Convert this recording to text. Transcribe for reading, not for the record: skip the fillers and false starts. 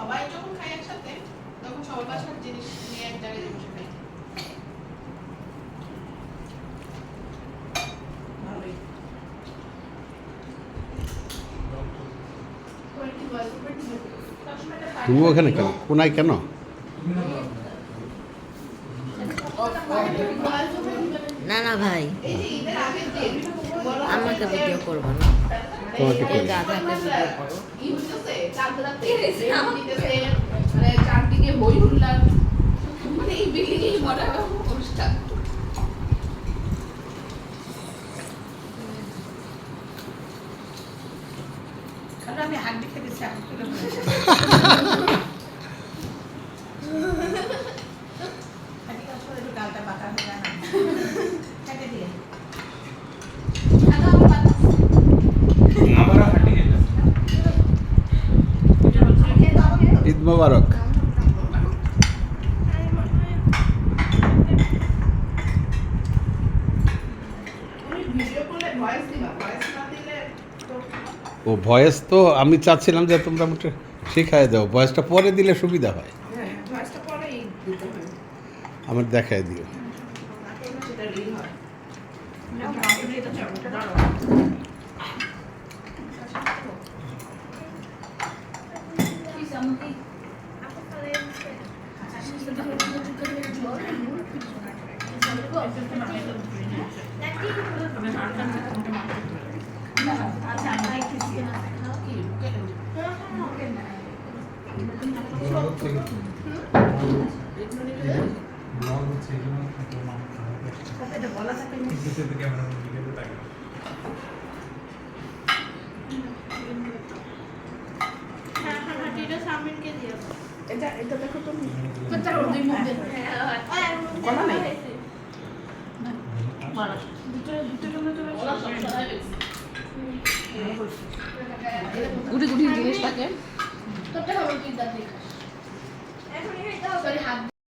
সবাই যখন খাই একসাথে তখন সবার বাসার জিনিস নিয়ে এক জায়গায় বসে খাই। ভালোই। তুমি ওখানে কেন, কোনায় কেন? না না ভাই, এই যে ঈদের আগের দিন আমাকে ভিডিও করবো না, তোমাকে এই করি। গাধাকে ভিডিও করো। ই হইতেছে চাঁদ রাতে দিতেছে মানে চারদিকে হই হুল্লার মানে এই বিল্ডিং এ বড় অনুষ্ঠান। কারণ আমি হাড্ডি খেতেছি আমি তুলে ফেলেছি। হাড্ডি কাজ করে একটু গালটা বাঁকা হয়ে যায় না কেটে দিয়ে আবার হাঁটি গেল। ঈদ মোবারক। ভিডিও করলে ভয়েস দিবা, ভয়েস না দিলে তো ও ভয়েস তো আমি চাচ্ছিলাম যে তোমরা মোটে শেখায় দাও, ভয়েসটা পরে দিলে সুবিধা হয়, হ্যাঁ ভয়েসটা পরেই দিতে হয়। আমার দেখায় দিও। না করলে সেটা রিল হয়। এটা এটা দেখো তো গলা নাই গুটি গুটি জিনিস থাকে।